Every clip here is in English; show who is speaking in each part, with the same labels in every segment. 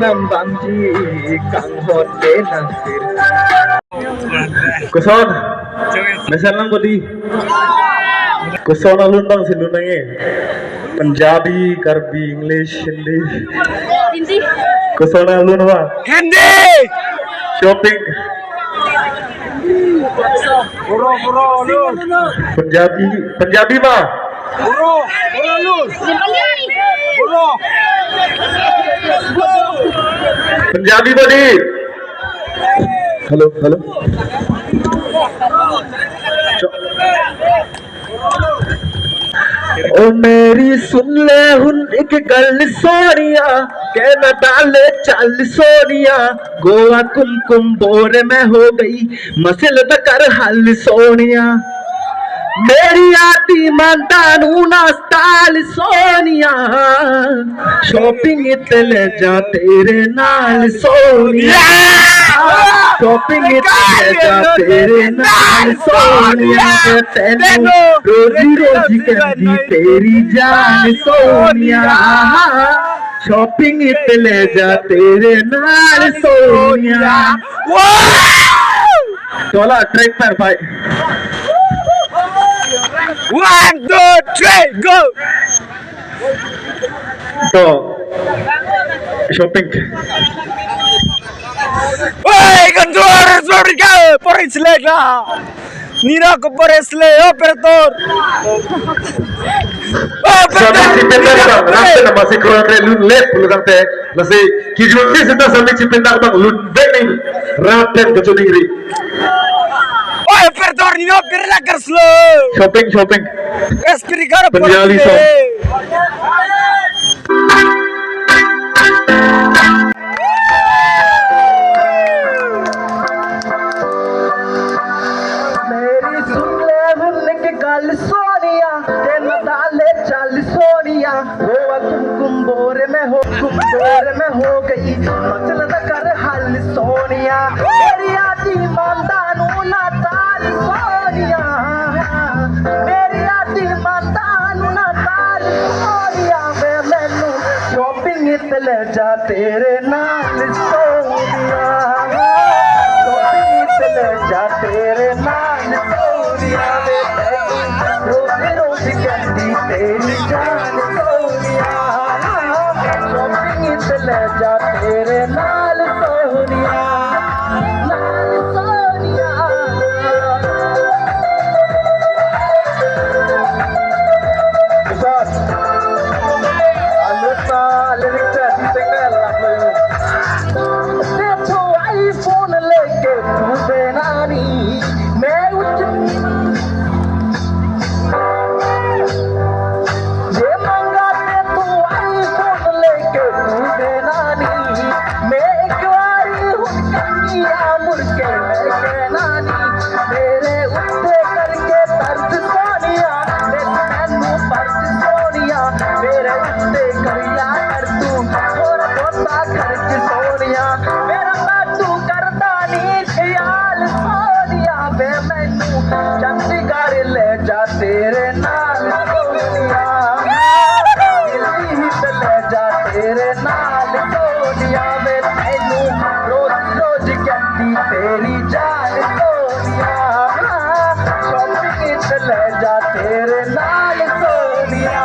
Speaker 1: nambanji kang hote nasir. Kuson, mesan lang bodi. Kuson alun bang sinunange. Punjabi, Karbi, English, Hindi. Kuson alun ba?
Speaker 2: Hindi.
Speaker 1: Shopping.
Speaker 2: Bro, alun.
Speaker 1: Punjabi ba?
Speaker 2: Bro, alun. Bro.
Speaker 1: Punjabi bodi. Hello. ओ मेरी सुन ले हुन एक गल सोनिया कहना डाले चल सोनिया गोवा कुमकुम बोरे में हो गई मसल कर हल सोनिया मेरी आती मानता नूना स्टाइल सोनिया शॉपिंग इतने जा तेरे नाल सोनिया शॉपिंग इतने जा तेरे नाल सोनिया तेनू रोजी करदी तेरी जान सोनिया शॉपिंग इतने जा तेरे नाल सोनिया चला ट्रैक पर भाई
Speaker 2: 1, 2, 3, go!
Speaker 1: तो shopping.
Speaker 2: Hey, control, sorry ka, por isle ka. Nira ko por isle, operator.
Speaker 1: Sampai cipindak bang, nanti nama si kurang relun lep belakang teh, nasi kijungi sudah sampai cipindak bang, lun bening, raten kecudiri.
Speaker 2: Oh, operator, ni operator la कर slow.
Speaker 1: Shopping.
Speaker 2: Speaker por
Speaker 1: Penjali
Speaker 2: isle.
Speaker 1: Sonia तेन डाले चल सोनिया गोवा कुमकुम बोरे में हो गई मचल कर हल सोनिया मेरी आती मानता नूना ताल सोनिया मेरी आती मानता नूना ताल सोनिया वे मैनू शॉपिंग इतने जा तेरे नाल सोनिया शॉपिंग इतने जा तेरे नाल सोनिया रोज कहती तेरी जान सोनिया शॉपिंग इतने जा तेरे नाल सोनिया आईफोन लेके तू देना नहीं मैं चंडीगढ़ ले जा तेरे नाल सोनिया दिल्ली ले जा तेरे नाल सोनिया वे तैनू रोज कहती तेरी जान सोनिया शॉपिंग ले जा तेरे नाल सोनिया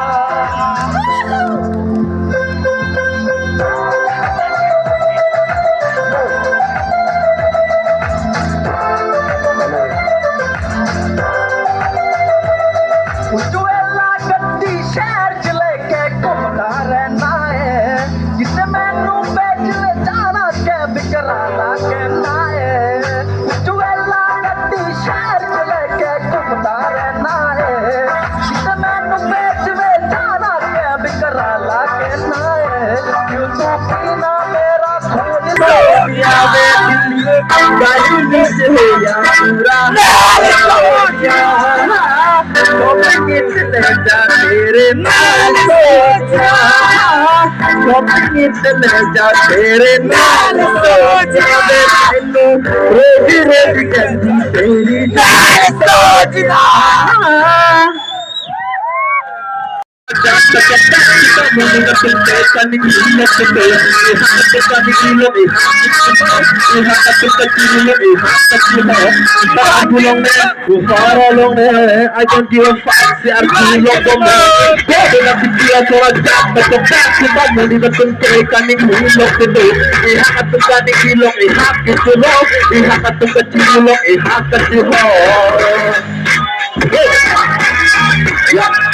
Speaker 1: शहर चले के घूमता रहना है जिसे मैनू बेचने जाना के बिकराना कहना है जुएला गड्डी शहर चले के घूमता रहना है जिसे मैनू बेचने जाना के बिकराना कहना है क्यों तू पीना मेरा खून सोनिया वे गाड़ी नीचे हो या पूरा सोनिया शॉपिंग इतने जा तेरे नाल सोनिया शॉपिंग इतने जा तेरे नाल सोनिया वे तैनू रोज कहती तेरी नाल Sonia Jasta kita muli na tumpesa ni Gila Kete Ihakat ka ni Gila Ihakat ka Gila Ihakat kita Gulong ne Ufara long ne I don't give a fuck Si Arjulong dong ne Bodo na si Gila Sora jasta kita muli na tumpesa ni Gila Kete Ihakat ka ni Gila Ihakat Gulong Ihakat ka Gila Ihakat Gulong Yeah.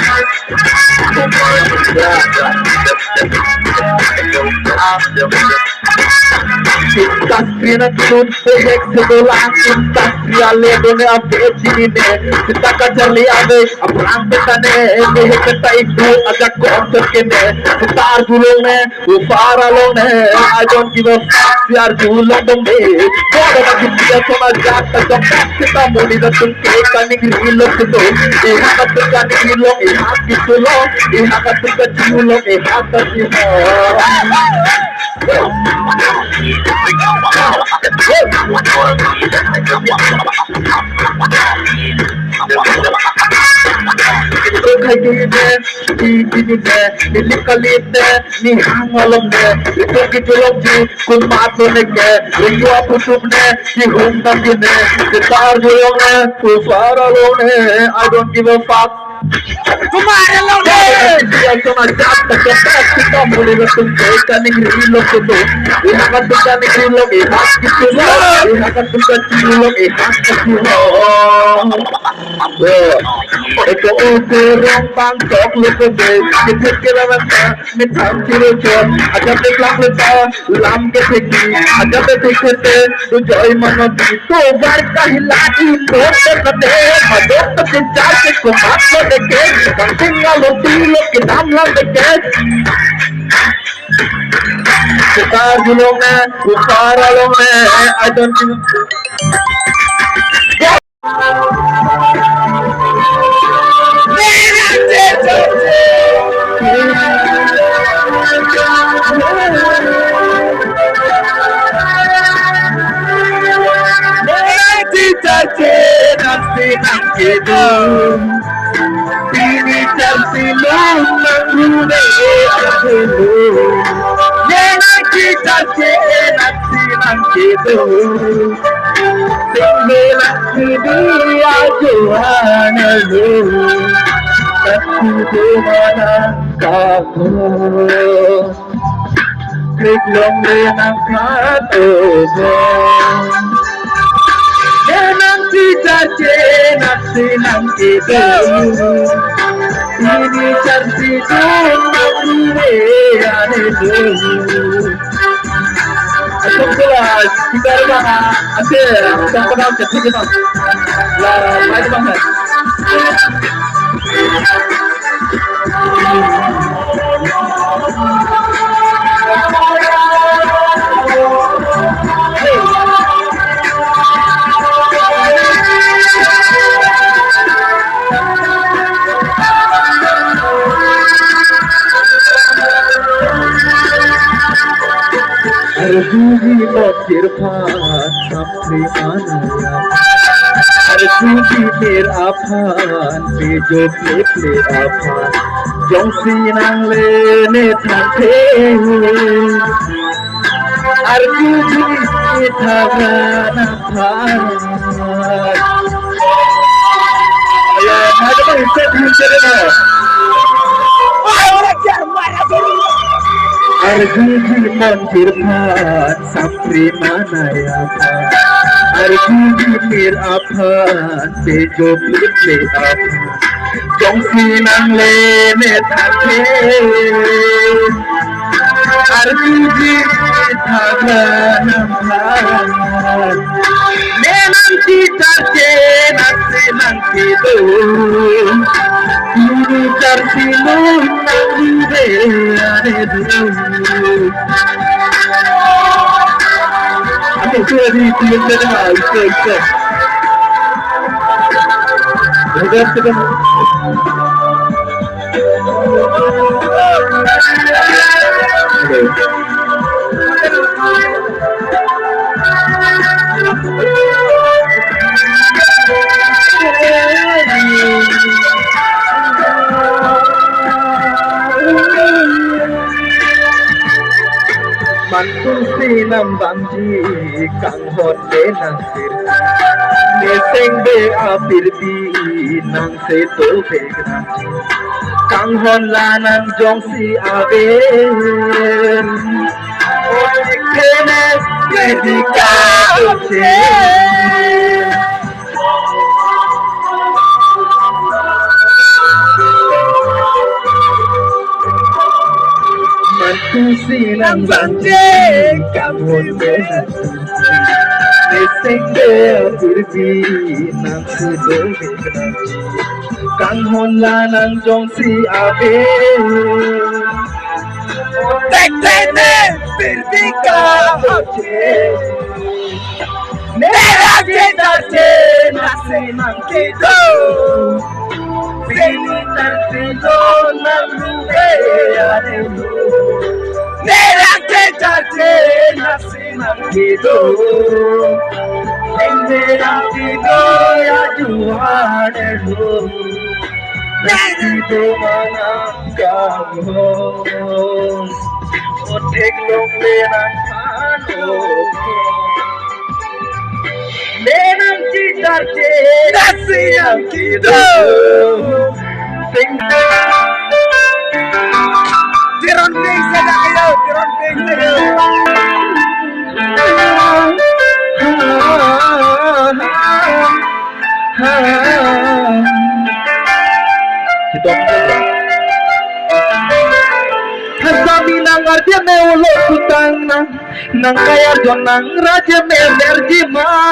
Speaker 1: Industria turun proyek sebelah industria ledone abe jinine kita kajali abe apang betane ini kita itu agak kotor kene kita arjulong ne ufara long ne I don't give a fuck si arjulong dong ne bodo na kita sama jata jata kita muli na tunke kaning rilong kudo ihakat kaning rilong ihakat tulong ihakat tulong ihakat ni hangalom ne ito kitulog ji kun mato ne ke riyo putum ne ki humdam ne sitar joyong ne ufara lo ne I don't give a fuck
Speaker 2: तुम्हारे लोग
Speaker 1: sama jata kita muli na tunke kaning rilong kudo ihakat kaning rilong ihakat tulong ihakat tulong ihakat tulong ito ukurong bangkok lukude kita kilamanta mitam kirujot agad iklang lupa lam ke teki agad tekete tujoy manodi to barka hilati motor kate madok ke jate ko matlo deke kangtinga lotilo ke nam lang deke kita gulong na ufara long na I don't give Ini tersilung mengrude aku Yang kita nanti itu Tinggalan dia Johanna lu Tapi dimana kamu Klik long renang katobo Nanti itu ini cantik mengure aneh Asal kelas kita rumah ada yang pernah kecil kita lah mai banget Arjuni motir phan apne manaya Arjuni mer aphan pe jo ple aphan jongsi nang le ne thate Arjuni thagan aphan ya ada apa itu cerita
Speaker 2: ahora क्या मारा करूँ
Speaker 1: Arjuni montir phan sapri manaya phan Arjuni mir aphan se jo ple aphan jongsi nang le ne thate Arjuni thagan aphan nenang kita nanti do ini tersilung nanti ane dulu aku sudah di film mana itu udah sudah sinam bamji kang hote nang sir neseng be apirti nang se to begna kang hon la nang jong si ave o kene dedika che mantu sinam bamji kang hote neseng be apirti nang se to begna kang hon la nang jong si ave
Speaker 2: tek tene pirdika nera kitarte nase mankido
Speaker 1: Seni tartilo namruge arelu
Speaker 2: nera kitarte nase
Speaker 1: Gido Endera gido ya juhanelu Gido manangkamu Otek long lenang pano Lenang citarte
Speaker 2: nase mankido
Speaker 1: Sing
Speaker 2: tiron pingsa na kayo tiron pingsa kayo
Speaker 1: Hasabi nang arja me ulo kutang nang kaya jonang raja me merji ma